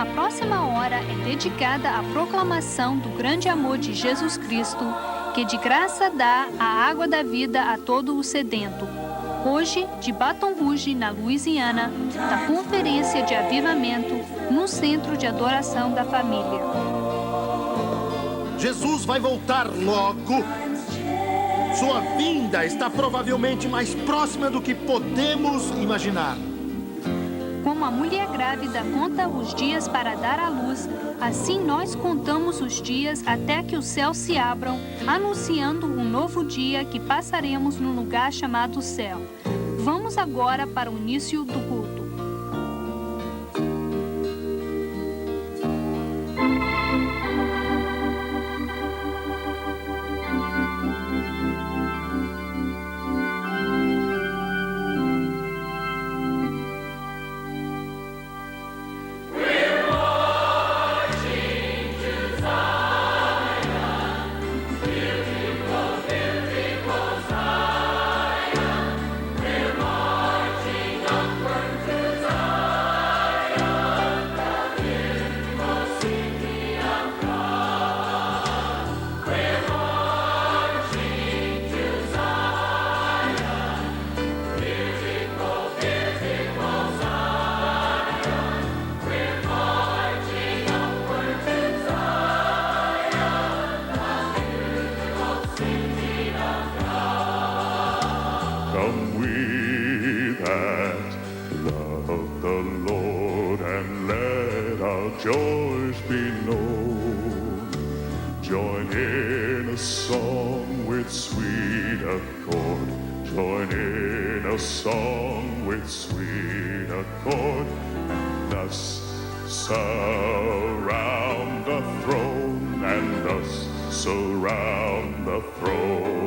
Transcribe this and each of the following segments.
A próxima hora é dedicada à proclamação do grande amor de Jesus Cristo, que de graça dá a água da vida a todo o sedento. Hoje, de Baton Rouge, na Louisiana, da Conferência de Avivamento, no Centro de Adoração da Família. Jesus vai voltar logo. Sua vinda está provavelmente mais próxima do que podemos imaginar. Como a mulher grávida conta os dias para dar à luz, assim nós contamos os dias até que os céus se abram, anunciando um novo dia que passaremos num lugar chamado céu. Vamos agora para o início do culto. Come we that love the Lord, and let our joys be known. Join in a song with sweet accord. Join in a song with sweet accord. And thus surround the throne, and thus surround the throne.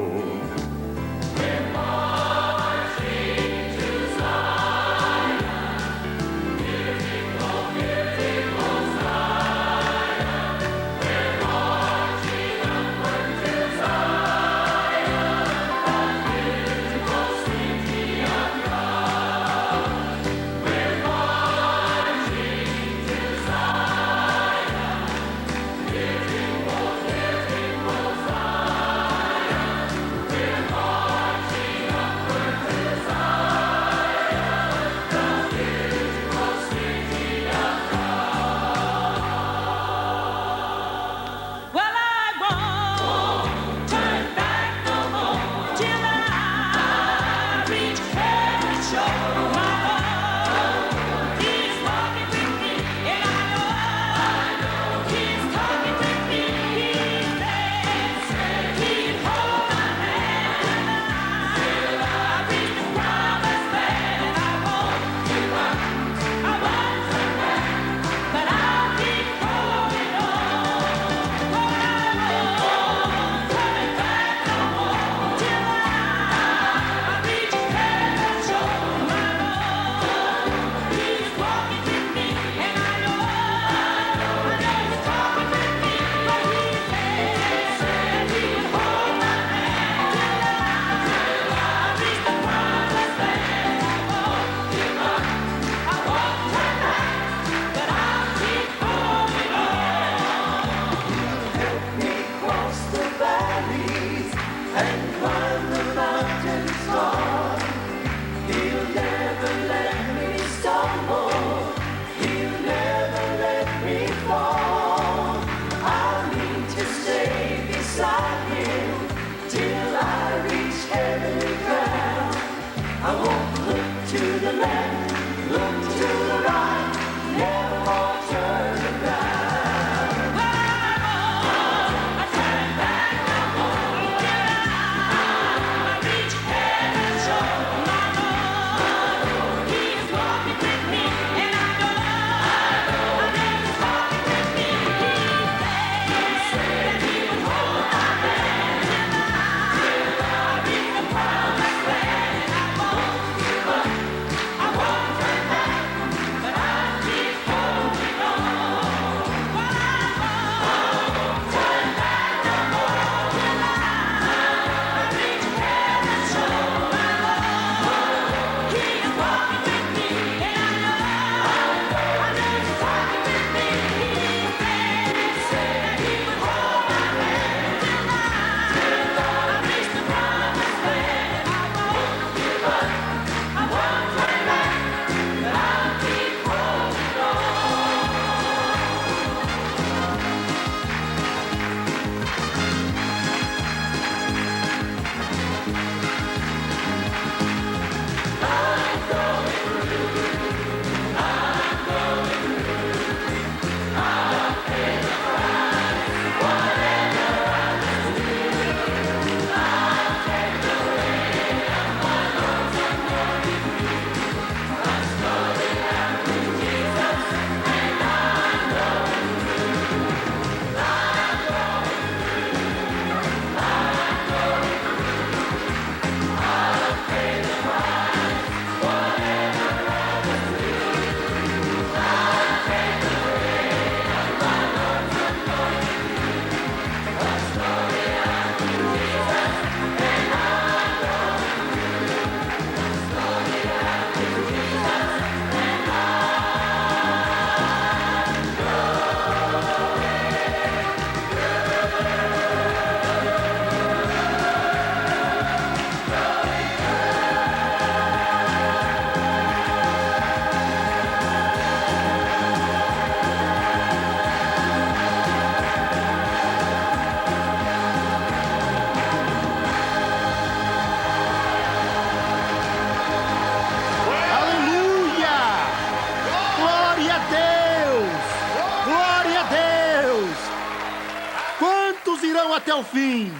até o fim.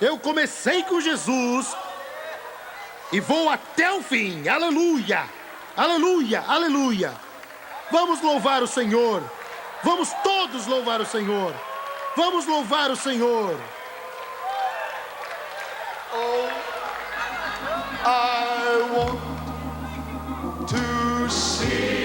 Eu comecei com Jesus e vou até o fim. Aleluia! Aleluia! Aleluia! Vamos louvar o Senhor. Vamos todos louvar o Senhor. Vamos louvar o Senhor. Oh, I want to see.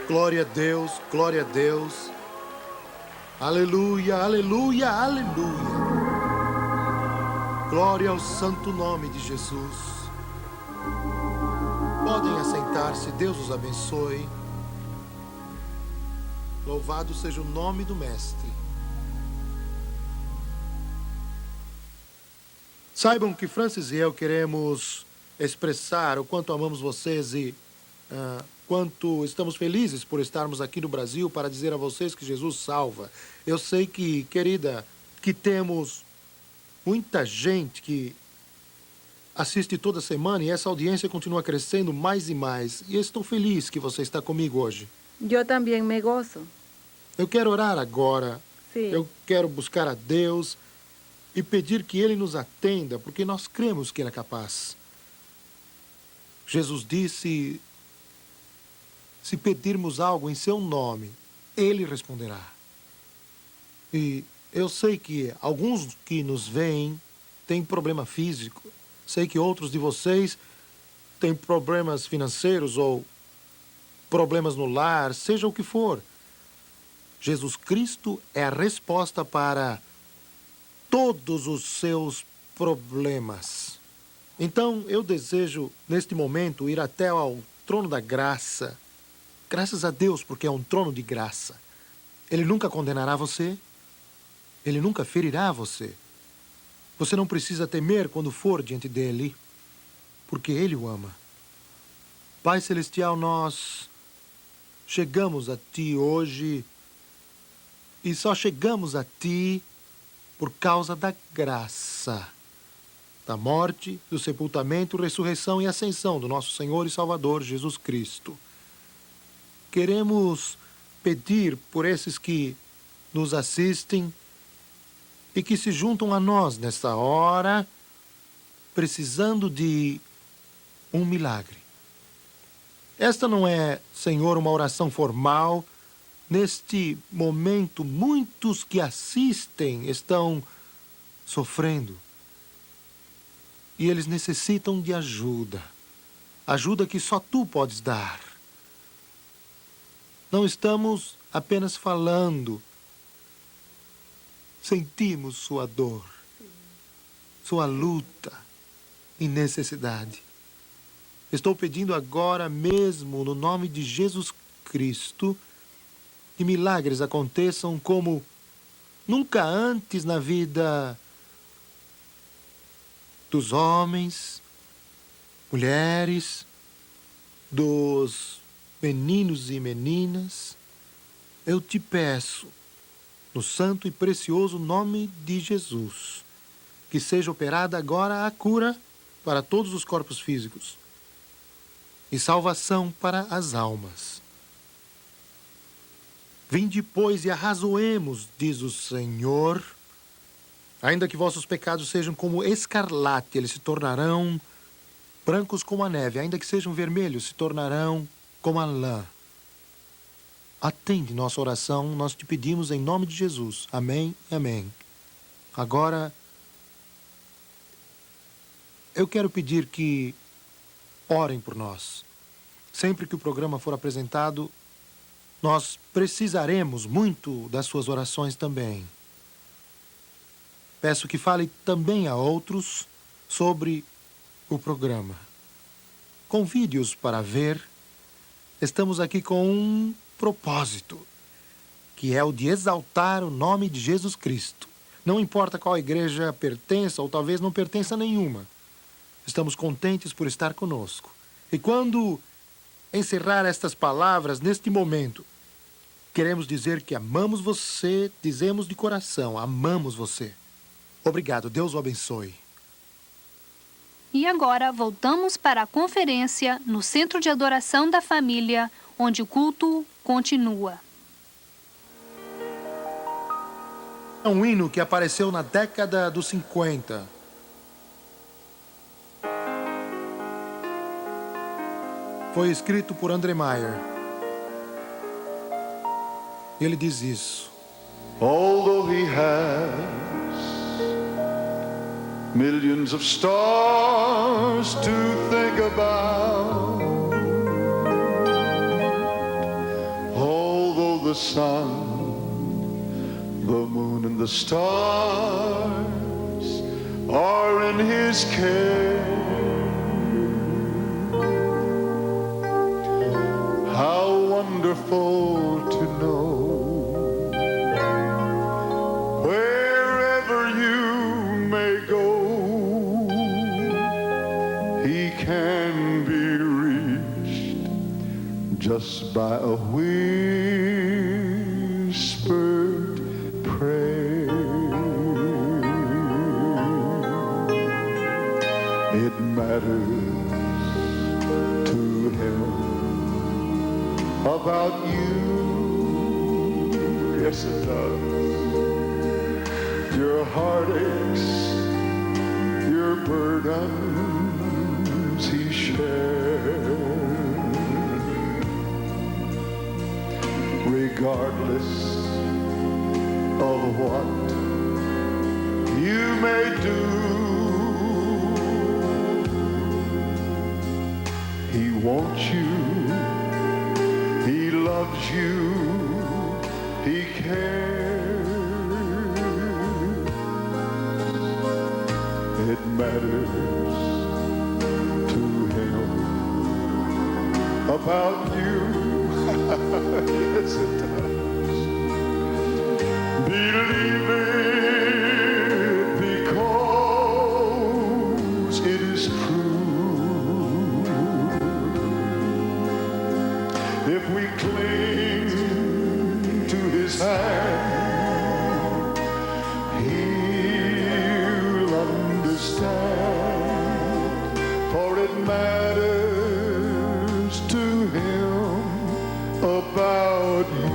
Glória a Deus, glória a Deus. Aleluia, aleluia, aleluia. Glória ao santo nome de Jesus. Podem assentar-se, Deus os abençoe. Louvado seja o nome do Mestre. Saibam que Francis e eu queremos expressar o quanto amamos vocês e quanto estamos felizes por estarmos aqui no Brasil para dizer a vocês que Jesus salva. Eu sei que, querida, que temos muita gente que assiste toda semana e essa audiência continua crescendo mais e mais. E eu estou feliz que você está comigo hoje. Yo también me gozo. Eu quero orar agora. Sí. Eu quero buscar a Deus e pedir que Ele nos atenda, porque nós cremos que Ele é capaz. Jesus disse: se pedirmos algo em seu nome, Ele responderá. E eu sei que alguns que nos veem têm problema físico. Sei que outros de vocês têm problemas financeiros ou problemas no lar, seja o que for. Jesus Cristo é a resposta para todos os seus problemas. Então, eu desejo, neste momento, ir até ao trono da graça. Graças a Deus, porque é um trono de graça. Ele nunca condenará você. Ele nunca ferirá você. Você não precisa temer quando for diante dele, porque ele o ama. Pai Celestial, nós chegamos a Ti hoje e só chegamos a Ti por causa da graça, da morte, do sepultamento, ressurreição e ascensão do nosso Senhor e Salvador Jesus Cristo. Queremos pedir por esses que nos assistem e que se juntam a nós nesta hora, precisando de um milagre. Esta não é, Senhor, uma oração formal. Neste momento, muitos que assistem estão sofrendo. E eles necessitam de ajuda. Ajuda que só Tu podes dar. Não estamos apenas falando. Sentimos sua dor, sua luta e necessidade. Estou pedindo agora mesmo, no nome de Jesus Cristo, que milagres aconteçam como nunca antes na vida dos homens, mulheres, dos meninos e meninas. Eu te peço, no santo e precioso nome de Jesus, que seja operada agora a cura para todos os corpos físicos e salvação para as almas. Vinde, pois, e arrazoemos, diz o Senhor. Ainda que vossos pecados sejam como escarlate, eles se tornarão brancos como a neve. Ainda que sejam vermelhos, se tornarão como a lã. Atende nossa oração, nós te pedimos em nome de Jesus. Amém e amém. Agora, eu quero pedir que orem por nós. Sempre que o programa for apresentado, nós precisaremos muito das suas orações também. Peço que fale também a outros sobre o programa. Convide-os para ver. Estamos aqui com um propósito, que é o de exaltar o nome de Jesus Cristo. Não importa qual igreja pertença ou talvez não pertença a nenhuma. Estamos contentes por estar conosco. E quando encerrar estas palavras neste momento, queremos dizer que amamos você, dizemos de coração, amamos você. Obrigado, Deus o abençoe. E agora voltamos para a conferência no Centro de Adoração da Família, onde o culto continua. É um hino que apareceu na década dos 50. Foi escrito por André Maier. Ele diz isso. Although he has millions of stars to think about, although the sun, the moon and the stars are in his care, how wonderful to know wherever you may go, he can be reached just by a whispered prayer. It matters to him about you. Yes, it does. Your heartaches, your burdens he shares. Regardless of what you may do, he wants you, he loves you, he cares. It matters to him about you. Yes, it does. Believe it because it is true. If we cling to his hand, he'll understand, for it matters to him about you.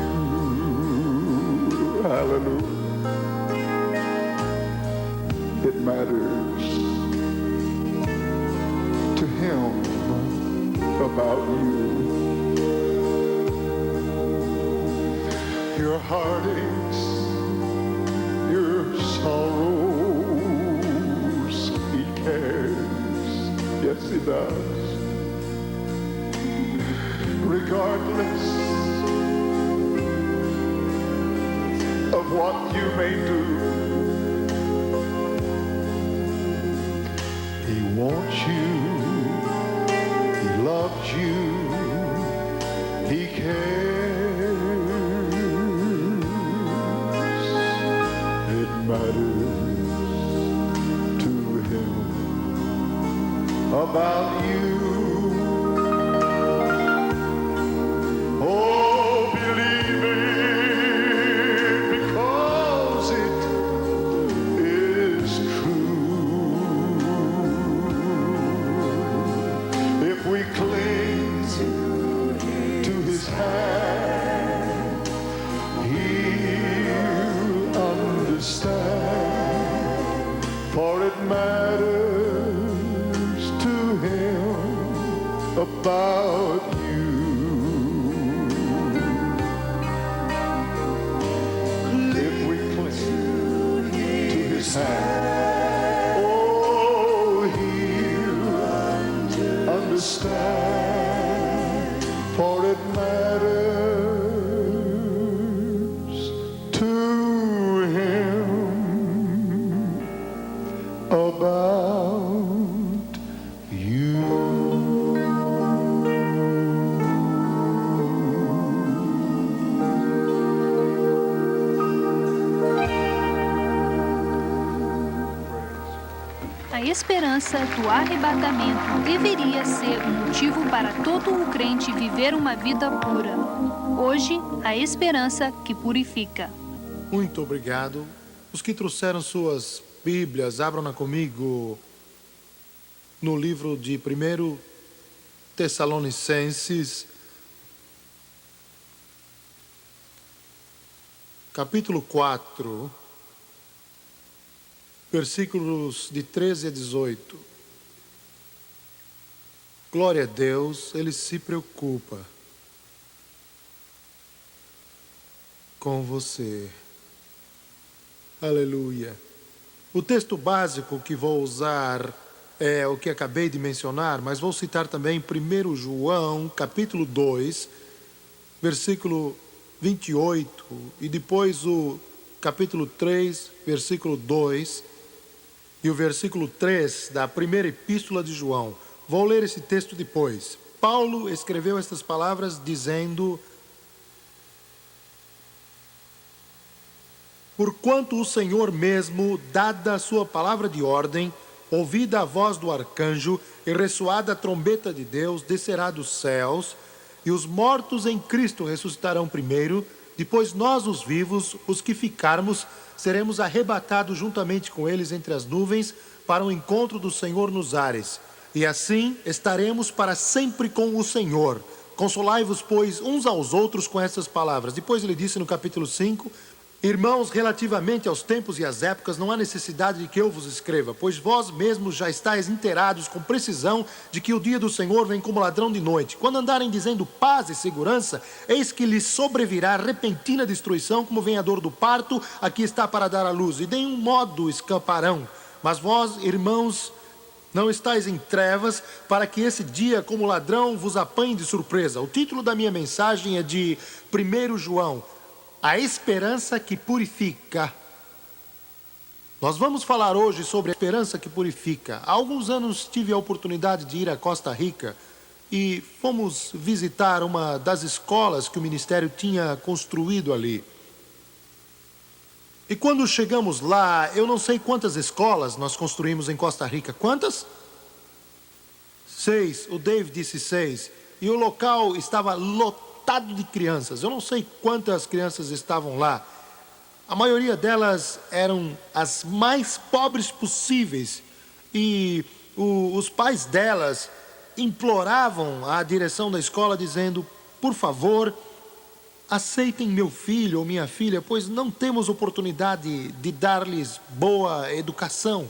Hallelujah. matters to him about you. Your heartaches, your sorrows, he cares. Yes, he does. Regardless of what you may do, he wants you, he loves you, he cares. It matters to him about you. Oh, believe it, because it is true. If we cling to his hand, he'll understand, for it matters to him about you. If we cling to his hand, oh, he'll understand, for it matters to him about you. A esperança do arrebatamento deveria ser um motivo para todo o crente viver uma vida pura. Hoje, a esperança que purifica. Muito obrigado. Os que trouxeram suas Bíblias, abram-na comigo no livro de 1 Tessalonicenses, capítulo 4, versículos de 13 a 18. Glória a Deus, Ele se preocupa com você. Aleluia. O texto básico que vou usar é o que acabei de mencionar, mas vou citar também 1 João, capítulo 2, versículo 28, e depois o capítulo 3, versículo 2, e o versículo 3 da primeira epístola de João. Vou ler esse texto depois. Paulo escreveu estas palavras dizendo: porquanto o Senhor mesmo, dada a sua palavra de ordem, ouvida a voz do arcanjo e ressoada a trombeta de Deus, descerá dos céus, e os mortos em Cristo ressuscitarão primeiro, depois nós, os vivos, os que ficarmos, seremos arrebatados juntamente com eles entre as nuvens, para o encontro do Senhor nos ares. E assim estaremos para sempre com o Senhor. Consolai-vos, pois, uns aos outros com essas palavras. Depois ele disse no capítulo 5... Irmãos, relativamente aos tempos e às épocas, não há necessidade de que eu vos escreva, pois vós mesmos já estáis inteirados com precisão de que o dia do Senhor vem como ladrão de noite. Quando andarem dizendo paz e segurança, eis que lhes sobrevirá repentina destruição, como vem a dor do parto, aqui está para dar à luz, e de nenhum modo escaparão. Mas vós, irmãos, não estáis em trevas, para que esse dia, como ladrão, vos apanhe de surpresa. O título da minha mensagem é de 1 João. A esperança que purifica. Nós vamos falar hoje sobre a esperança que purifica. Há alguns anos tive a oportunidade de ir a Costa Rica e fomos visitar uma das escolas que o ministério tinha construído ali. E quando chegamos lá, eu não sei quantas escolas nós construímos em Costa Rica. Quantas? 6. O Dave disse 6. E o local estava lotado de crianças. Eu não sei quantas crianças estavam lá. A maioria delas eram as mais pobres possíveis. E os pais delas imploravam a direção da escola dizendo: por favor, aceitem meu filho ou minha filha, pois não temos oportunidade de dar-lhes boa educação.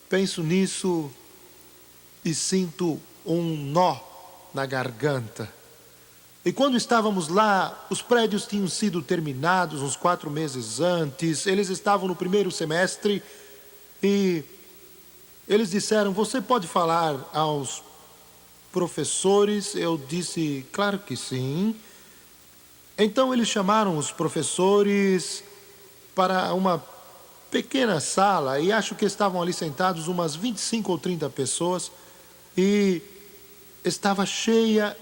penso nisso e sinto um nó na garganta. E quando estávamos lá, os prédios tinham sido terminados uns 4 meses antes, eles estavam no primeiro semestre e eles disseram: você pode falar aos professores? Eu disse: claro que sim. Então eles chamaram os professores para uma pequena sala e acho que estavam ali sentados umas 25 ou 30 pessoas e estava cheia.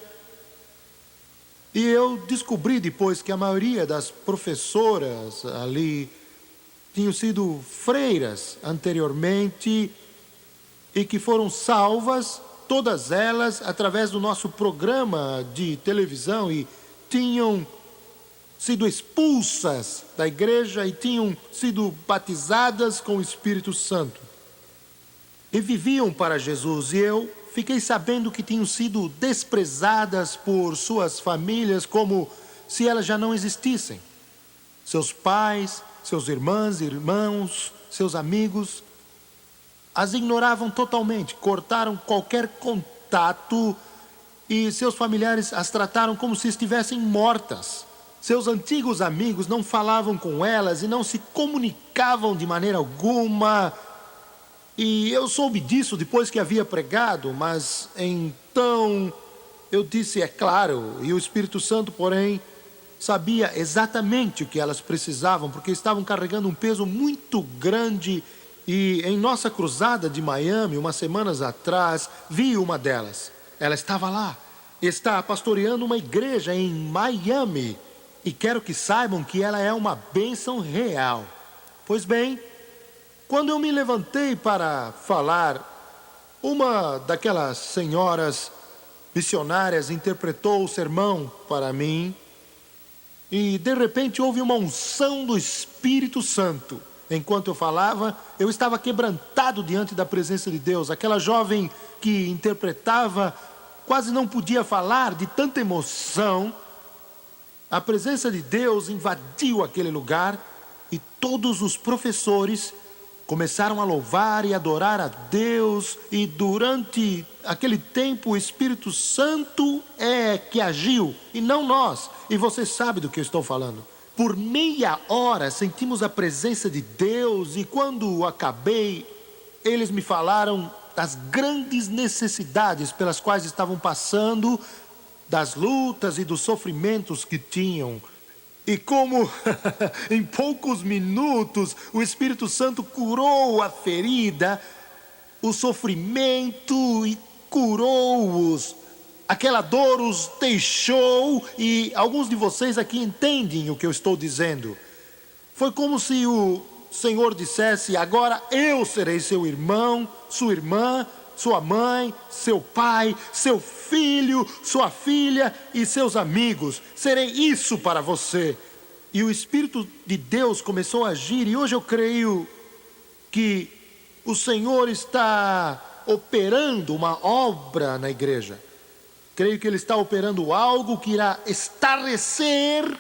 E eu descobri depois que a maioria das professoras ali tinham sido freiras anteriormente e que foram salvas, todas elas, através do nosso programa de televisão e tinham sido expulsas da igreja e tinham sido batizadas com o Espírito Santo. E viviam para Jesus, e eu fiquei sabendo que tinham sido desprezadas por suas famílias como se elas já não existissem. Seus pais, seus irmãos, seus amigos, as ignoravam totalmente, cortaram qualquer contato e seus familiares as trataram como se estivessem mortas. Seus antigos amigos não falavam com elas e não se comunicavam de maneira alguma. E eu soube disso depois que havia pregado, mas então eu disse: é claro. E o Espírito Santo, porém, sabia exatamente o que elas precisavam, porque estavam carregando um peso muito grande. E em nossa cruzada de Miami, umas semanas atrás, vi uma delas. Ela estava lá, está pastoreando uma igreja em Miami. E quero que saibam que ela é uma bênção real. Pois bem, quando eu me levantei para falar, uma daquelas senhoras missionárias interpretou o sermão para mim. E de repente houve uma unção do Espírito Santo. Enquanto eu falava, eu estava quebrantado diante da presença de Deus. Aquela jovem que interpretava quase não podia falar de tanta emoção. A presença de Deus invadiu aquele lugar e todos os professores começaram a louvar e adorar a Deus. E durante aquele tempo o Espírito Santo é que agiu e não nós. E você sabe do que eu estou falando. Por meia hora sentimos a presença de Deus e quando acabei, eles me falaram das grandes necessidades pelas quais estavam passando, das lutas e dos sofrimentos que tinham. E como em poucos minutos o Espírito Santo curou a ferida, o sofrimento e curou-os. Aquela dor os deixou e alguns de vocês aqui entendem o que eu estou dizendo. Foi como se o Senhor dissesse: agora eu serei seu irmão, sua irmã, sua mãe, seu pai, seu filho, sua filha e seus amigos. Serei isso para você. E o Espírito de Deus começou a agir e hoje eu creio que o Senhor está operando uma obra na igreja. Creio que Ele está operando algo que irá estarrecer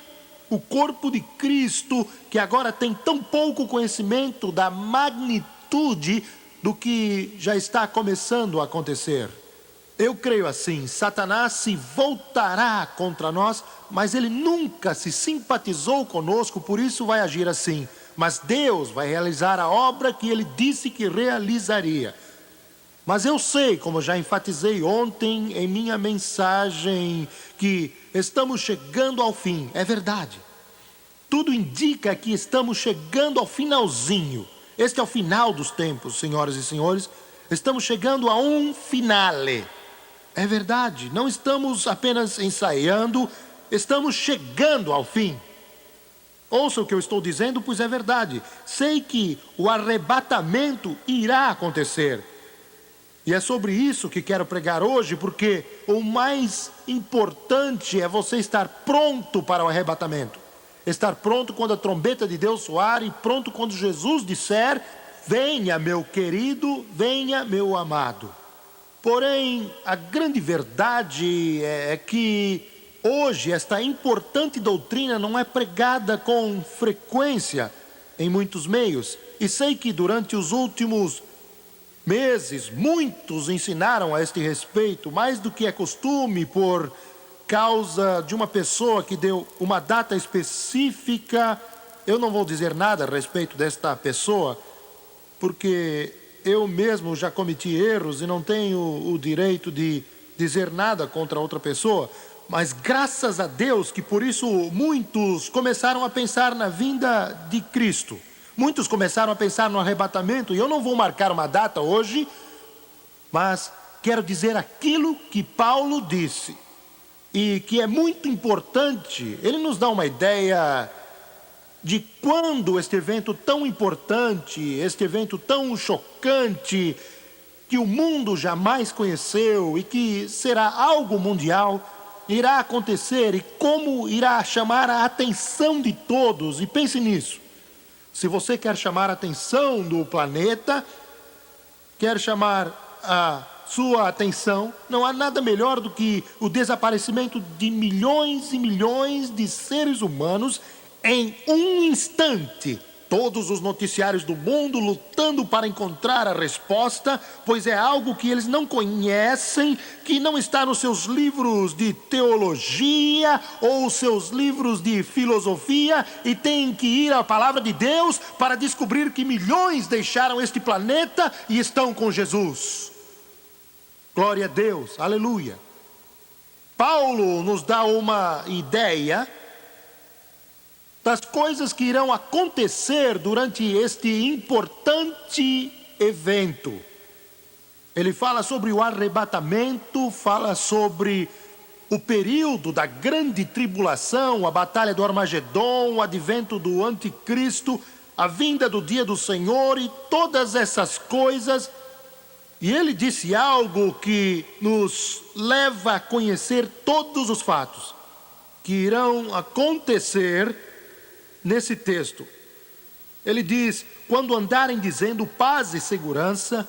o corpo de Cristo, que agora tem tão pouco conhecimento da magnitude do que já está começando a acontecer. Eu creio assim: Satanás se voltará contra nós, mas ele nunca se simpatizou conosco, por isso vai agir assim. Mas Deus vai realizar a obra que Ele disse que realizaria. Mas eu sei, como já enfatizei ontem em minha mensagem, que estamos chegando ao fim. É verdade. Tudo indica que estamos chegando ao finalzinho. Este é o final dos tempos, senhoras e senhores. Estamos chegando a um finale. É verdade. Não estamos apenas ensaiando, estamos chegando ao fim. Ouça o que eu estou dizendo, pois é verdade. Sei que o arrebatamento irá acontecer. E é sobre isso que quero pregar hoje, porque o mais importante é você estar pronto para o arrebatamento. Estar pronto quando a trombeta de Deus soar e pronto quando Jesus disser: venha meu querido, venha meu amado. Porém, a grande verdade é que hoje esta importante doutrina não é pregada com frequência em muitos meios. E sei que durante os últimos meses, muitos ensinaram a este respeito, mais do que é costume, por causa de uma pessoa que deu uma data específica. Eu não vou dizer nada a respeito desta pessoa, porque eu mesmo já cometi erros e não tenho o direito de dizer nada contra outra pessoa. Mas graças a Deus que por isso muitos começaram a pensar na vinda de Cristo. Muitos começaram a pensar no arrebatamento, e eu não vou marcar uma data hoje, mas quero dizer aquilo que Paulo disse, e que é muito importante. Ele nos dá uma ideia de quando este evento tão importante, este evento tão chocante, que o mundo jamais conheceu e que será algo mundial, irá acontecer, e como irá chamar a atenção de todos. E pense nisso. Se você quer chamar a atenção do planeta, quer chamar a sua atenção, não há nada melhor do que o desaparecimento de milhões e milhões de seres humanos em um instante. Todos os noticiários do mundo lutando para encontrar a resposta, pois é algo que eles não conhecem, que não está nos seus livros de teologia ou seus livros de filosofia, e tem que ir à palavra de Deus para descobrir que milhões deixaram este planeta e estão com Jesus. Glória a Deus, aleluia. Paulo nos dá uma ideia das coisas que irão acontecer durante este importante evento. Ele fala sobre o arrebatamento, fala sobre o período da grande tribulação, a batalha do Armagedon, o advento do anticristo, a vinda do dia do Senhor e todas essas coisas. E ele disse algo que nos leva a conhecer todos os fatos que irão acontecer nesse texto. Ele diz: quando andarem dizendo paz e segurança,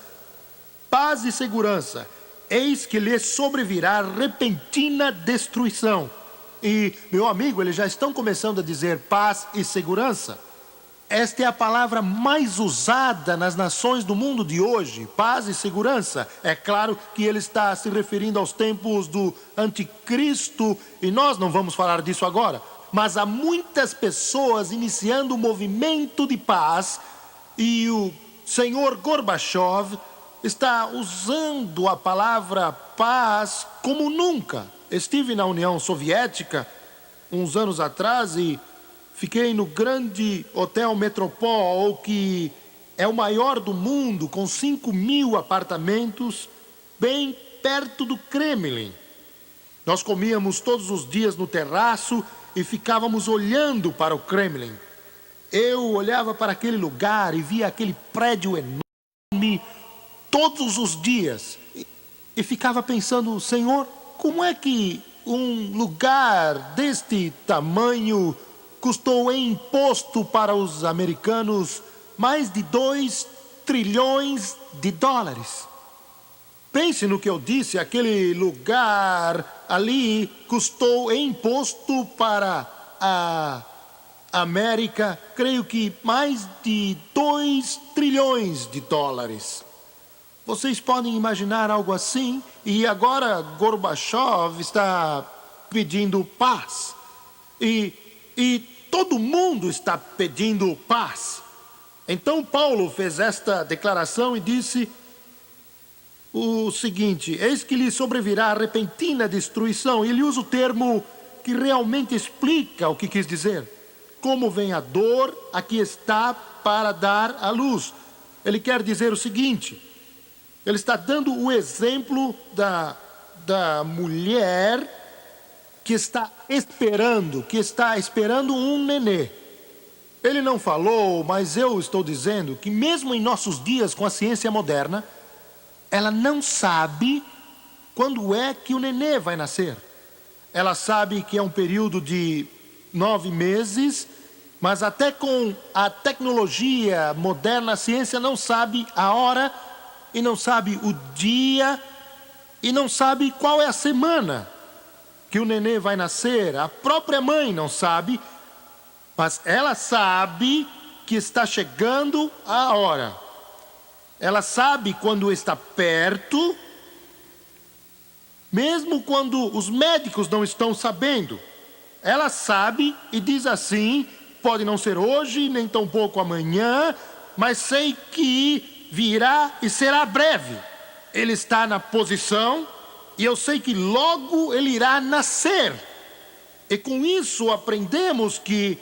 eis que lhes sobrevirá repentina destruição. E, meu amigo, eles já estão começando a dizer paz e segurança. Esta é a palavra mais usada nas nações do mundo de hoje, paz e segurança. É claro que ele está se referindo aos tempos do anticristo, e nós não vamos falar disso agora. Mas há muitas pessoas iniciando um movimento de paz, e o senhor Gorbachev está usando a palavra paz como nunca. Estive na União Soviética uns anos atrás e fiquei no grande Hotel Metropol, que é o maior do mundo, com 5.000 apartamentos, bem perto do Kremlin. Nós comíamos todos os dias no terraço e ficávamos olhando para o Kremlin. Eu olhava para aquele lugar e via aquele prédio enorme todos os dias. E ficava pensando: Senhor, como é que um lugar deste tamanho custou em imposto para os americanos mais de 2 trilhões de dólares? Pense no que eu disse, aquele lugar ali custou em imposto para a América, creio que mais de 2 trilhões de dólares. Vocês podem imaginar algo assim? E agora Gorbachev está pedindo paz. E todo mundo está pedindo paz. Então Paulo fez esta declaração e disse o seguinte: eis que lhe sobrevirá a repentina destruição. E ele usa o termo que realmente explica o que quis dizer. Como vem a dor, aqui está para dar a luz. Ele quer dizer o seguinte: ele está dando o exemplo da mulher que está esperando um nenê. Ele não falou, mas eu estou dizendo que mesmo em nossos dias, com a ciência moderna, ela não sabe quando é que o nenê vai nascer. Ela sabe que é um período de 9 meses, mas até com a tecnologia moderna, a ciência não sabe a hora, e não sabe o dia, e não sabe qual é a semana que o nenê vai nascer. A própria mãe não sabe, mas ela sabe que está chegando a hora. Ela sabe quando está perto, mesmo quando os médicos não estão sabendo. Ela sabe e diz assim: pode não ser hoje, nem tampouco amanhã, mas sei que virá e será breve. Ele está na posição e eu sei que logo ele irá nascer. E com isso aprendemos que,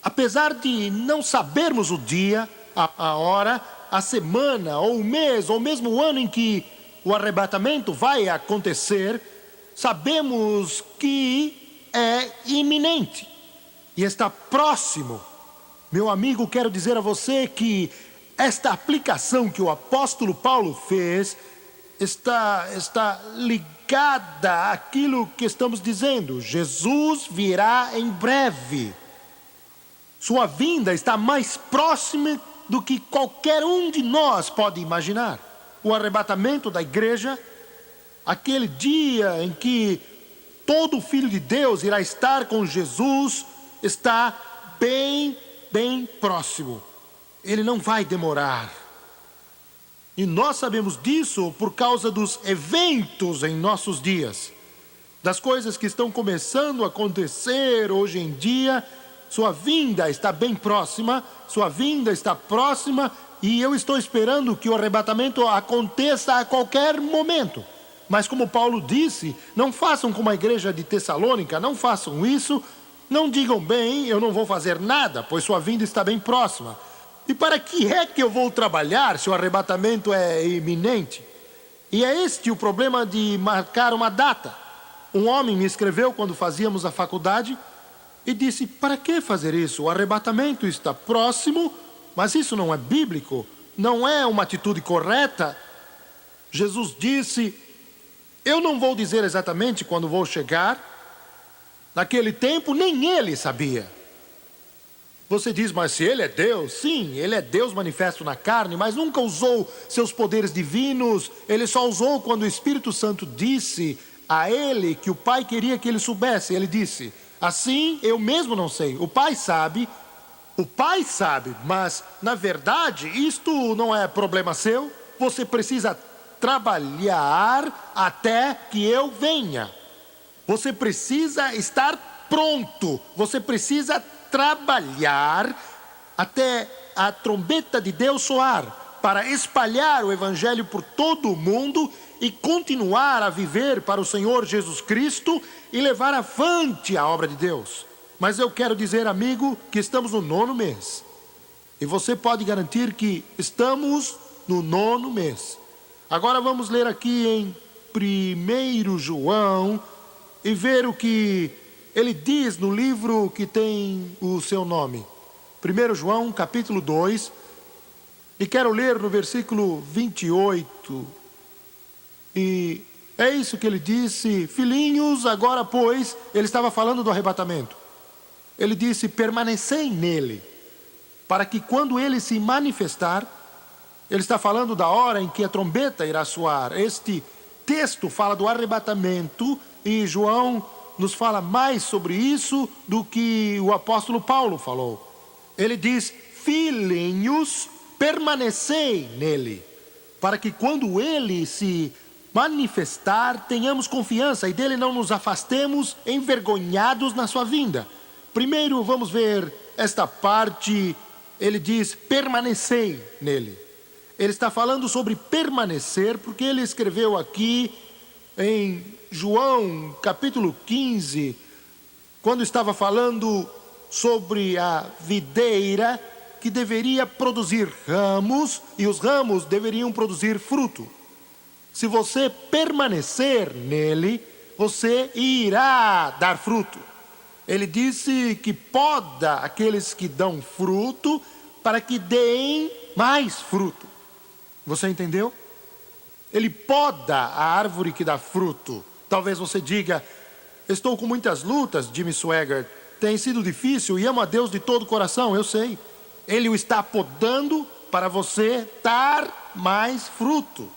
apesar de não sabermos o dia, a hora, a semana, ou o mês, ou mesmo o ano em que o arrebatamento vai acontecer, sabemos que é iminente e está próximo. Meu amigo, quero dizer a você que esta aplicação que o apóstolo Paulo fez está ligada àquilo que estamos dizendo. Jesus virá em breve. Sua vinda está mais próxima do que qualquer um de nós pode imaginar. O arrebatamento da igreja, aquele dia em que todo filho de Deus irá estar com Jesus, está bem próximo. Ele não vai demorar. E nós sabemos disso por causa dos eventos em nossos dias, das coisas que estão começando a acontecer hoje em dia. Sua vinda está bem próxima, sua vinda está próxima, e eu estou esperando que o arrebatamento aconteça a qualquer momento. Mas como Paulo disse, não façam como a igreja de Tessalônica, não façam isso, não digam bem, eu não vou fazer nada, pois sua vinda está bem próxima. E para que é que eu vou trabalhar se o arrebatamento é iminente? E é este o problema de marcar uma data. Um homem me escreveu quando fazíamos a faculdade e disse: para que fazer isso? O arrebatamento está próximo, mas isso não é bíblico, não é uma atitude correta. Jesus disse: eu não vou dizer exatamente quando vou chegar. Naquele tempo nem ele sabia. Você diz: mas se ele é Deus? Sim, ele é Deus manifesto na carne, mas nunca usou seus poderes divinos. Ele só usou quando o Espírito Santo disse a ele que o Pai queria que ele soubesse. Ele disse: assim eu mesmo não sei, o Pai sabe, mas na verdade isto não é problema seu. Você precisa trabalhar até que eu venha. Você precisa estar pronto, você precisa trabalhar até a trombeta de Deus soar, para espalhar o Evangelho por todo o mundo e continuar a viver para o Senhor Jesus Cristo e levar avante a obra de Deus. Mas eu quero dizer, amigo, que estamos no 9º mês. E você pode garantir que estamos no 9º mês. Agora vamos ler aqui em 1 João e ver o que ele diz no livro que tem o seu nome. 1 João, capítulo 2. E quero ler no versículo 28. E é isso que ele disse: filhinhos, agora pois, ele estava falando do arrebatamento. Ele disse: permanecei nele, para que quando ele se manifestar, ele está falando da hora em que a trombeta irá soar. Este texto fala do arrebatamento e João nos fala mais sobre isso do que o apóstolo Paulo falou. Ele diz: filhinhos, permanecei nele, para que quando ele se manifestar, tenhamos confiança e dele não nos afastemos envergonhados na sua vinda. Primeiro vamos ver esta parte. Ele diz: permanecei nele. Ele está falando sobre permanecer, porque ele escreveu aqui em João capítulo 15, quando estava falando sobre a videira que deveria produzir ramos, e os ramos deveriam produzir fruto. Se você permanecer nele, você irá dar fruto. Ele disse que poda aqueles que dão fruto, para que deem mais fruto. Você entendeu? Ele poda a árvore que dá fruto. Talvez você diga: estou com muitas lutas, Jimmy Swaggart, tem sido difícil e amo a Deus de todo o coração. Eu sei. Ele o está podando para você dar mais fruto.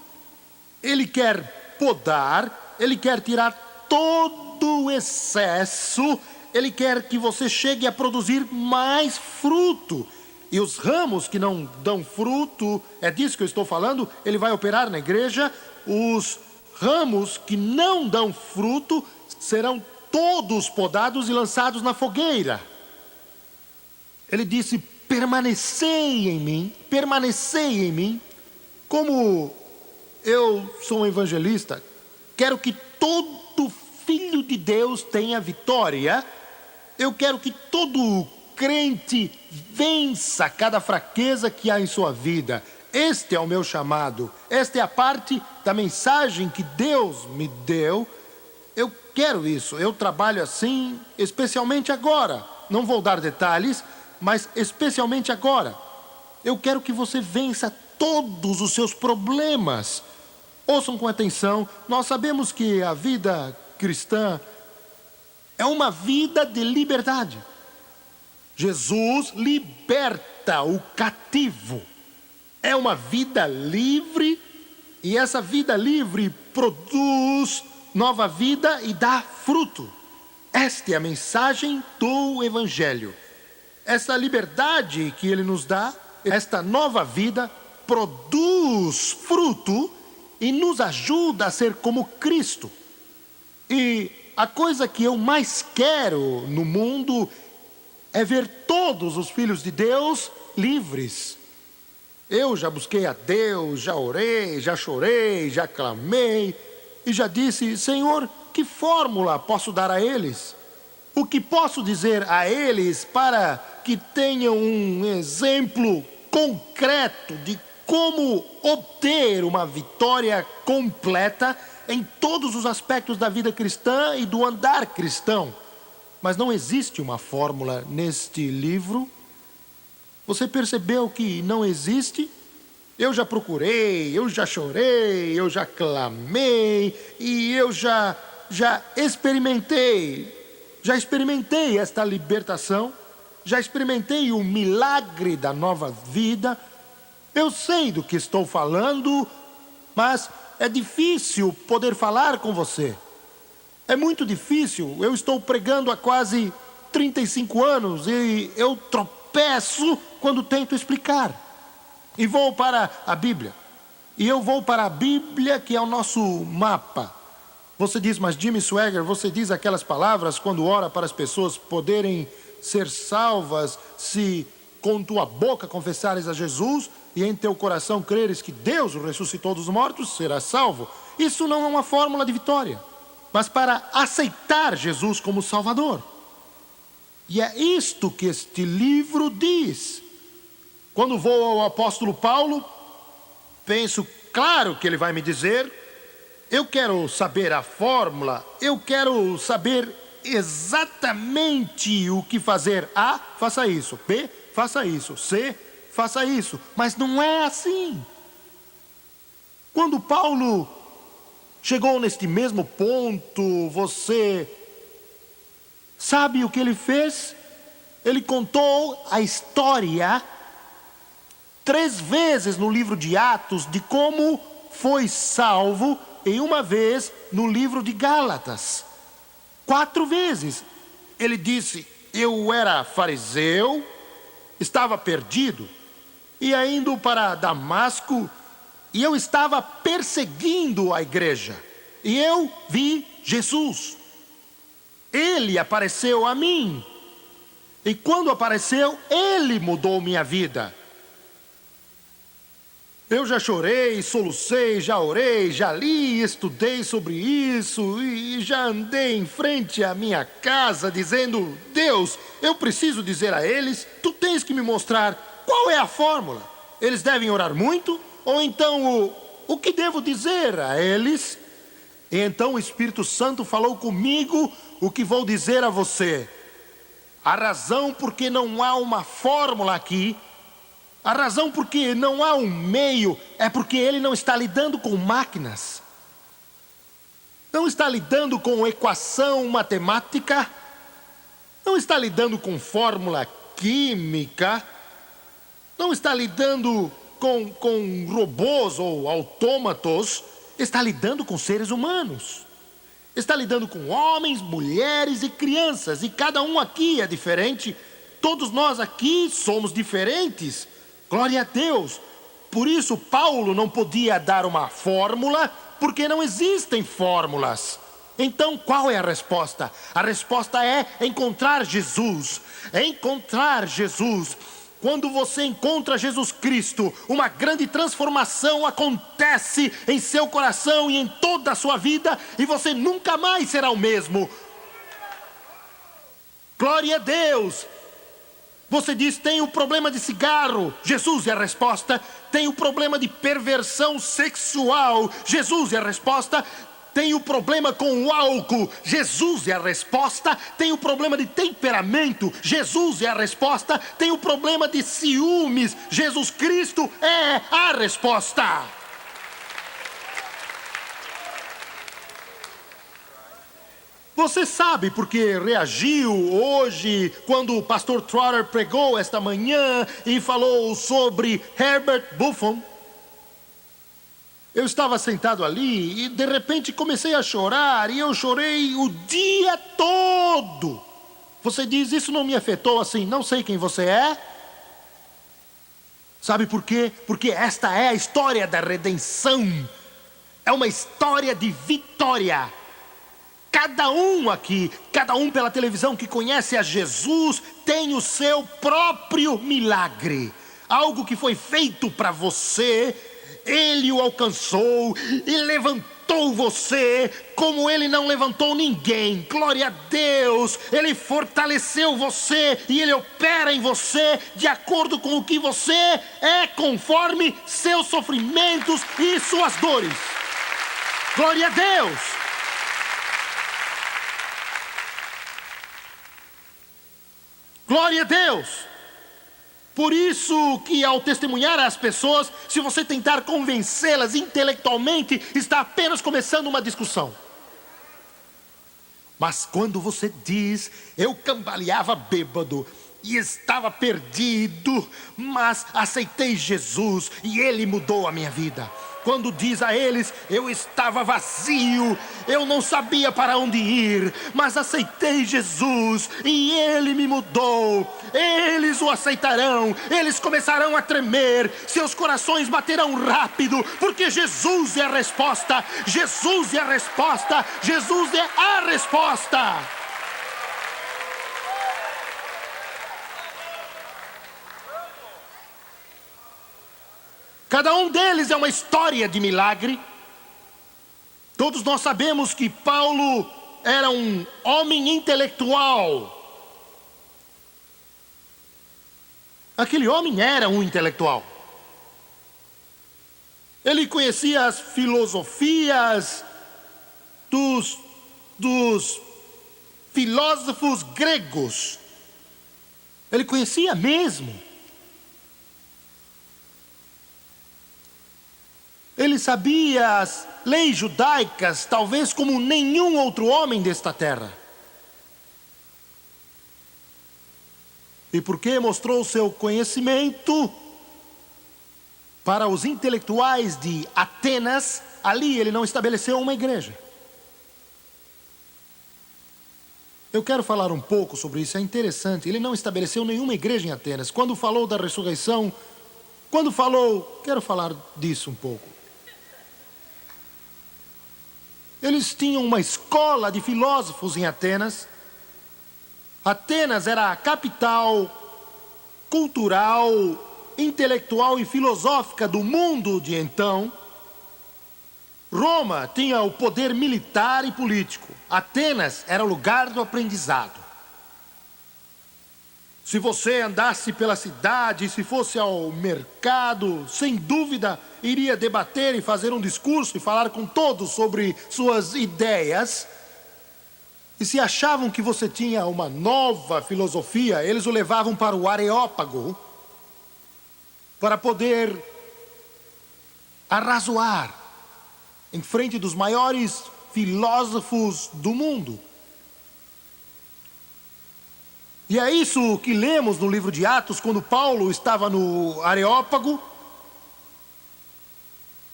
Ele quer podar, ele quer tirar todo o excesso, ele quer que você chegue a produzir mais fruto. E os ramos que não dão fruto, é disso que eu estou falando, ele vai operar na igreja. Os ramos que não dão fruto serão todos podados e lançados na fogueira. Ele disse: permanecei em mim, permanecei em mim. Como eu sou um evangelista, quero que todo filho de Deus tenha vitória. Eu quero que todo crente vença cada fraqueza que há em sua vida. Este é o meu chamado. Esta é a parte da mensagem que Deus me deu. Eu quero isso. Eu trabalho assim, especialmente agora. Não vou dar detalhes, mas especialmente agora. Eu quero que você vença todos os seus problemas. Ouçam com atenção. Nós sabemos que a vida cristã é uma vida de liberdade. Jesus liberta o cativo. É uma vida livre, e essa vida livre produz nova vida e dá fruto. Esta é a mensagem do Evangelho. Essa liberdade que Ele nos dá, esta nova vida, produz fruto e nos ajuda a ser como Cristo. E a coisa que eu mais quero no mundo é ver todos os filhos de Deus livres. Eu já busquei a Deus, já orei, já chorei, já clamei e já disse: Senhor, que fórmula posso dar a eles? O que posso dizer a eles para que tenham um exemplo concreto de como obter uma vitória completa em todos os aspectos da vida cristã e do andar cristão? Mas não existe uma fórmula neste livro. Você percebeu que não existe? Eu já procurei, eu já chorei, eu já clamei e eu já experimentei esta libertação, já experimentei o milagre da nova vida. Eu sei do que estou falando, mas é difícil poder falar com você. É muito difícil. Eu estou pregando há quase 35 anos e eu tropeço quando tento explicar. E vou para a Bíblia. E eu vou para a Bíblia, que é o nosso mapa. Você diz: mas Jimmy Swaggart, você diz aquelas palavras quando ora para as pessoas poderem ser salvas, se com tua boca confessares a Jesus e em teu coração creres que Deus o ressuscitou dos mortos, serás salvo. Isso não é uma fórmula de vitória, mas para aceitar Jesus como Salvador. E é isto que este livro diz. Quando vou ao apóstolo Paulo, penso, claro que ele vai me dizer, eu quero saber a fórmula, eu quero saber exatamente o que fazer. A, faça isso. B, faça isso. C, faça isso. Mas não é assim. Quando Paulo chegou neste mesmo ponto, você sabe o que ele fez? Ele contou a história 3 vezes no livro de Atos de como foi salvo, e uma vez no livro de Gálatas. 4 vezes. Ele disse: eu era fariseu, estava perdido, ia indo para Damasco, e eu estava perseguindo a igreja. E eu vi Jesus. Ele apareceu a mim. E quando apareceu, ele mudou minha vida. Eu já chorei, solucei, já orei, já li, estudei sobre isso e já andei em frente à minha casa dizendo: Deus, eu preciso dizer a eles, tu tens que me mostrar qual é a fórmula. Eles devem orar muito? Ou então o que devo dizer a eles? E então o Espírito Santo falou comigo o que vou dizer a você. A razão porque não há uma fórmula aqui, a razão porque não há um meio, é porque ele não está lidando com máquinas. Não está lidando com equação matemática. Não está lidando com fórmula química. Não está lidando com robôs ou autômatos. Está lidando com seres humanos. Está lidando com homens, mulheres e crianças. E cada um aqui é diferente. Todos nós aqui somos diferentes. Glória a Deus. Por isso Paulo não podia dar uma fórmula, porque não existem fórmulas. Então qual é a resposta? A resposta é encontrar Jesus. Encontrar Jesus. Quando você encontra Jesus Cristo, uma grande transformação acontece em seu coração e em toda a sua vida, e você nunca mais será o mesmo. Glória a Deus. Você diz, tem o problema de cigarro, Jesus é a resposta. Tem o problema de perversão sexual, Jesus é a resposta. Tem o problema com o álcool, Jesus é a resposta. Tem o problema de temperamento, Jesus é a resposta. Tem o problema de ciúmes, Jesus Cristo é a resposta. Você sabe porque reagiu hoje quando o pastor Trotter pregou esta manhã e falou sobre Herbert Buffon? Eu estava sentado ali e de repente comecei a chorar, e eu chorei o dia todo. Você diz, isso não me afetou assim, não sei quem você é. Sabe por quê? Porque esta é a história da redenção. É uma história de vitória. Cada um aqui, cada um pela televisão que conhece a Jesus, tem o seu próprio milagre. Algo que foi feito para você. Ele o alcançou e levantou você como ele não levantou ninguém. Glória a Deus. Ele fortaleceu você e ele opera em você de acordo com o que você é, conforme seus sofrimentos e suas dores. Glória a Deus. Glória a Deus. Por isso que ao testemunhar às pessoas, se você tentar convencê-las intelectualmente, está apenas começando uma discussão. Mas quando você diz, eu cambaleava bêbado e estava perdido, mas aceitei Jesus e Ele mudou a minha vida. Quando diz a eles, eu estava vazio, eu não sabia para onde ir, mas aceitei Jesus e Ele me mudou. Eles o aceitarão, eles começarão a tremer, seus corações baterão rápido, porque Jesus é a resposta, Jesus é a resposta, Jesus é a resposta. Cada um deles é uma história de milagre. Todos nós sabemos que Paulo era um homem intelectual. Aquele homem era um intelectual. Ele conhecia as filosofias dos filósofos gregos. Ele conhecia mesmo. Ele sabia as leis judaicas, talvez como nenhum outro homem desta terra. E porque mostrou seu conhecimento para os intelectuais de Atenas, ali ele não estabeleceu uma igreja. Eu quero falar um pouco sobre isso, é interessante. Ele não estabeleceu nenhuma igreja em Atenas. Quando falou da ressurreição, quero falar disso um pouco. Eles tinham uma escola de filósofos em Atenas. Atenas era a capital cultural, intelectual e filosófica do mundo de então. Roma tinha o poder militar e político. Atenas era o lugar do aprendizado. Se você andasse pela cidade, se fosse ao mercado, sem dúvida iria debater e fazer um discurso e falar com todos sobre suas ideias. E se achavam que você tinha uma nova filosofia, eles o levavam para o Areópago para poder arrazoar em frente dos maiores filósofos do mundo. E é isso que lemos no livro de Atos, quando Paulo estava no Areópago.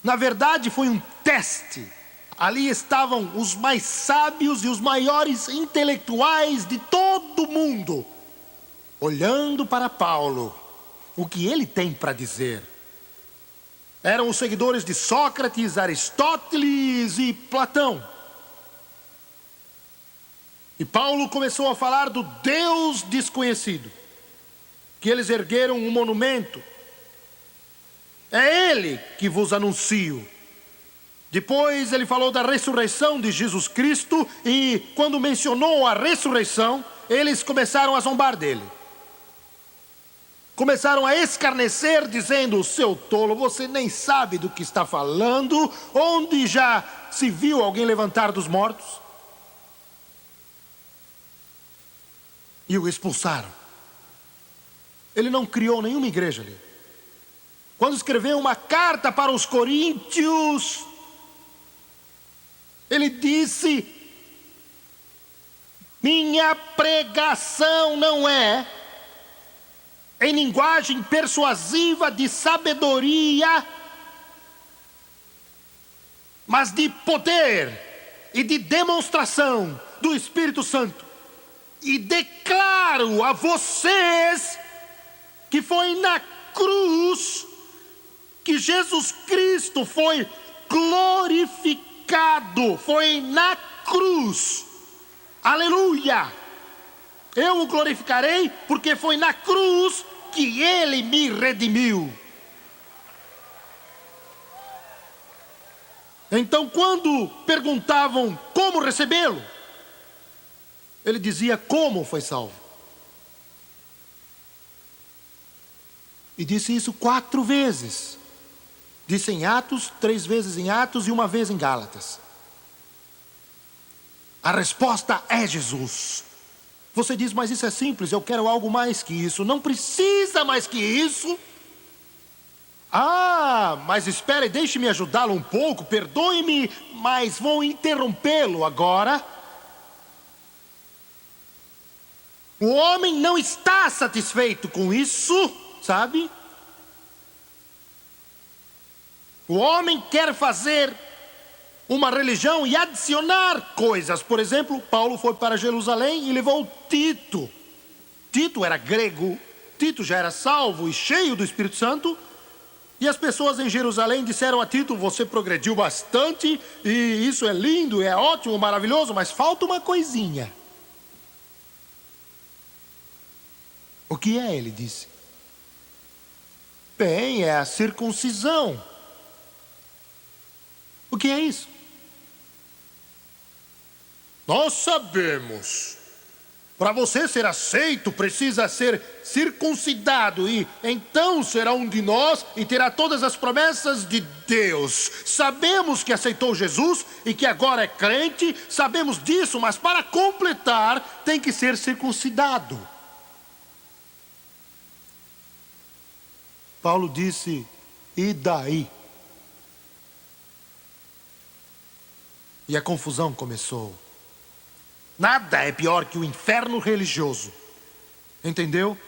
Na verdade, foi um teste. Ali estavam os mais sábios e os maiores intelectuais de todo o mundo. olhando para Paulo, o que ele tem para dizer. Eram os seguidores de Sócrates, Aristóteles e Platão. E Paulo começou a falar do Deus desconhecido, que eles ergueram um monumento. É Ele que vos anuncio. Depois ele falou da ressurreição de Jesus Cristo, e quando mencionou a ressurreição, eles começaram a zombar dele. Começaram a escarnecer, dizendo: seu tolo, você nem sabe do que está falando. Onde já se viu alguém levantar dos mortos? E o expulsaram. Ele não criou nenhuma igreja ali. Quando escreveu uma carta para os coríntios, ele disse: minha pregação não é em linguagem persuasiva de sabedoria, mas de poder e de demonstração do Espírito Santo. E declaro a vocês que foi na cruz que Jesus Cristo foi glorificado. Foi na cruz. Aleluia! Eu o glorificarei porque foi na cruz que Ele me redimiu. Então, quando perguntavam como recebê-lo, ele dizia como foi salvo. E disse isso 4 vezes. Disse em Atos, 3 vezes em Atos e 1 vez em Gálatas. A resposta é Jesus. Você diz: mas isso é simples, eu quero algo mais que isso. Não precisa mais que isso. Ah, mas espere, deixe-me ajudá-lo um pouco, perdoe-me, mas vou interrompê-lo agora. O homem não está satisfeito com isso, sabe? O homem quer fazer uma religião e adicionar coisas. Por exemplo, Paulo foi para Jerusalém e levou Tito. Tito era grego, Tito já era salvo e cheio do Espírito Santo. E as pessoas em Jerusalém disseram a Tito: você progrediu bastante e isso é lindo, é ótimo, maravilhoso, mas falta uma coisinha. O que é? Ele disse. Bem, é a circuncisão. O que é isso? Nós sabemos. Para você ser aceito, precisa ser circuncidado, e então será um de nós e terá todas as promessas de Deus. Sabemos que aceitou Jesus e que agora é crente, sabemos disso, mas para completar tem que ser circuncidado. Paulo disse: e daí? E a confusão começou. Nada é pior que o inferno religioso. Entendeu?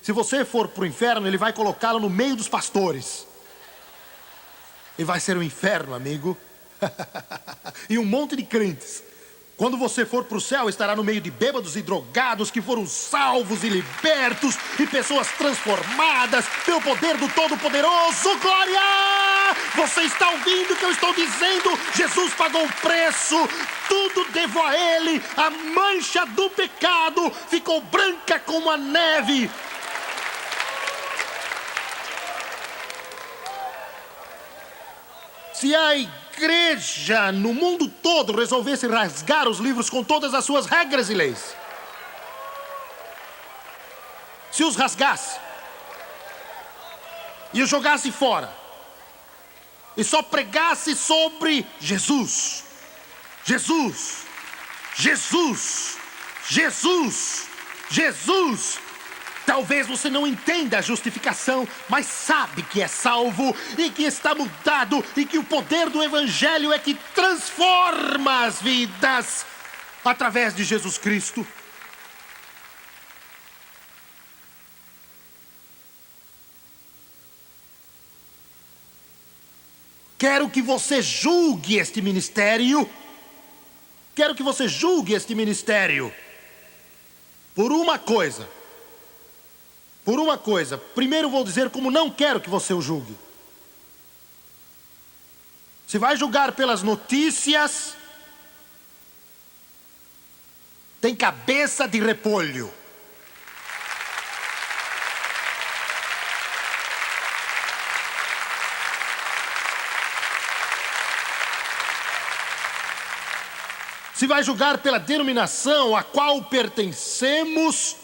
Se você for para o inferno, ele vai colocá-lo no meio dos pastores. E vai ser um inferno, amigo. E um monte de crentes. Quando você for para o céu, estará no meio de bêbados e drogados que foram salvos e libertos, e pessoas transformadas pelo poder do Todo-Poderoso. Glória! Você está ouvindo o que eu estou dizendo? Jesus pagou o preço, tudo devo a Ele. A mancha do pecado ficou branca como a neve. Se a igreja no mundo todo resolvesse rasgar os livros com todas as suas regras e leis, se os rasgasse e os jogasse fora e só pregasse sobre Jesus, Jesus, Jesus, Jesus, Jesus, talvez você não entenda a justificação, mas sabe que é salvo e que está mudado e que o poder do Evangelho é que transforma as vidas através de Jesus Cristo. Quero que você julgue este ministério. Quero que você julgue este ministério por uma coisa. por uma coisa. Primeiro vou dizer como não quero que você o julgue. Se vai julgar pelas notícias, tem cabeça de repolho. Se vai julgar pela denominação a qual pertencemos,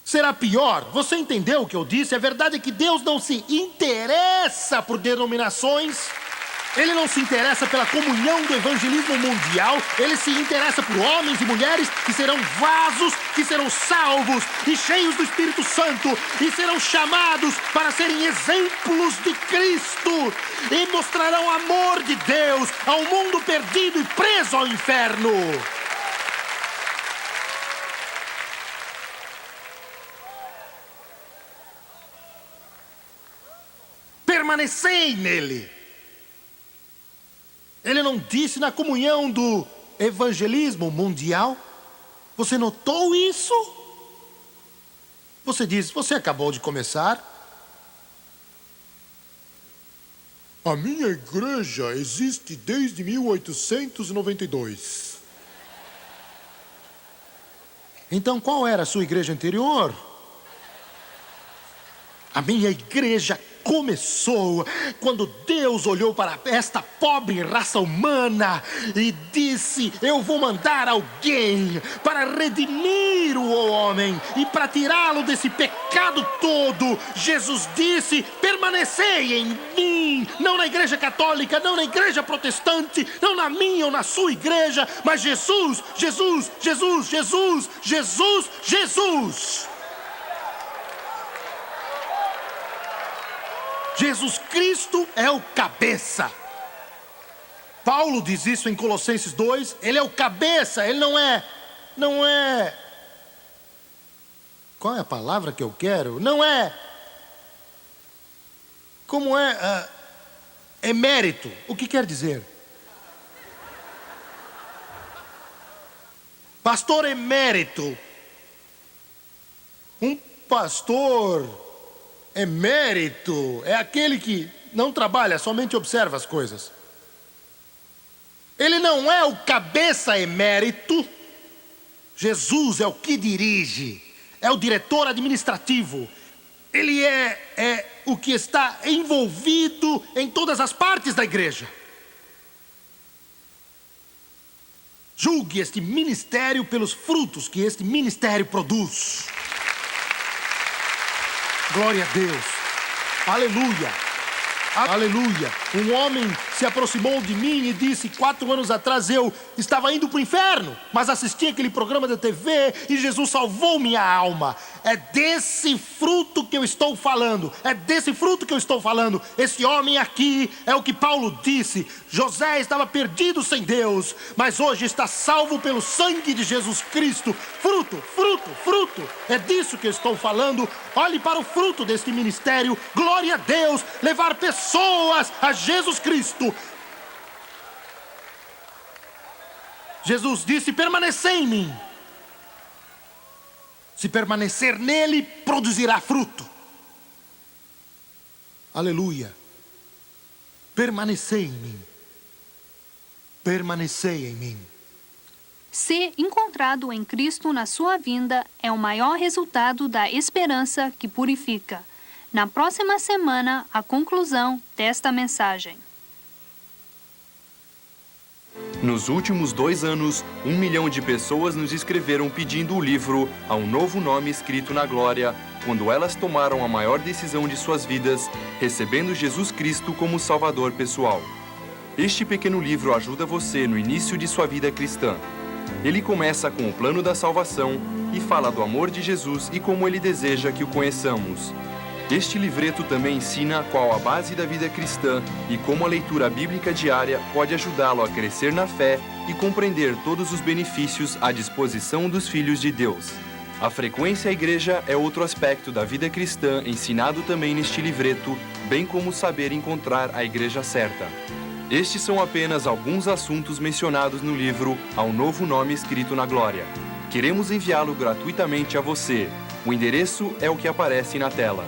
será pior. Você entendeu o que eu disse? A verdade é que Deus não se interessa por denominações. Ele não se interessa pela comunhão do evangelismo mundial. Ele se interessa por homens e mulheres que serão vasos, que serão salvos e cheios do Espírito Santo e serão chamados para serem exemplos de Cristo e mostrarão o amor de Deus ao mundo perdido e preso ao inferno. Permanecei nele. Ele não disse na comunhão do evangelismo mundial? Você notou isso? Você diz, você acabou de começar? A minha igreja existe desde 1892. Então qual era a sua igreja anterior? A minha igreja começou quando Deus olhou para esta pobre raça humana e disse: eu vou mandar alguém para redimir o homem e para tirá-lo desse pecado todo. Jesus disse: permanecei em mim, não na igreja católica, não na igreja protestante, não na minha ou na sua igreja, mas Jesus, Jesus, Jesus, Jesus, Jesus, Jesus. Jesus Cristo é o cabeça. Paulo diz isso em Colossenses 2. Ele é o cabeça, ele não é... Qual é a palavra que eu quero? Não é... Como é? Emérito. O que quer dizer? Pastor emérito. Um pastor emérito é aquele que não trabalha, somente observa as coisas. Ele não é o cabeça emérito. Jesus é o que dirige, é o diretor administrativo. Ele é o que está envolvido em todas as partes da igreja. Julgue este ministério pelos frutos que este ministério produz. Glória a Deus. Aleluia. Aleluia. Um homem se aproximou de mim e disse: 4 anos atrás eu estava indo para o inferno, mas assisti aquele programa da TV e Jesus salvou minha alma. É desse fruto que eu estou falando. É desse fruto que eu estou falando. Esse homem aqui é o que Paulo disse. José estava perdido sem Deus, mas hoje está salvo pelo sangue de Jesus Cristo. Fruto, fruto, fruto. É disso que eu estou falando. Olhe para o fruto deste ministério. Glória a Deus. Levar pessoas a Jesus Cristo. Jesus disse: permanecer em mim. Se permanecer nele, produzirá fruto. Aleluia. Permanecei em mim. Permanecei em mim. Ser encontrado em Cristo na sua vinda é o maior resultado da esperança que purifica. Na próxima semana, a conclusão desta mensagem. Nos últimos 2 anos, 1 milhão de pessoas nos escreveram pedindo o livro A um Novo Nome Escrito na Glória, quando elas tomaram a maior decisão de suas vidas, recebendo Jesus Cristo como Salvador pessoal. Este pequeno livro ajuda você no início de sua vida cristã. Ele começa com o plano da salvação e fala do amor de Jesus e como ele deseja que o conheçamos. Este livreto também ensina qual a base da vida cristã e como a leitura bíblica diária pode ajudá-lo a crescer na fé e compreender todos os benefícios à disposição dos filhos de Deus. A frequência à igreja é outro aspecto da vida cristã ensinado também neste livreto, bem como saber encontrar a igreja certa. Estes são apenas alguns assuntos mencionados no livro A um Novo Nome Escrito na Glória. Queremos enviá-lo gratuitamente a você. O endereço é o que aparece na tela.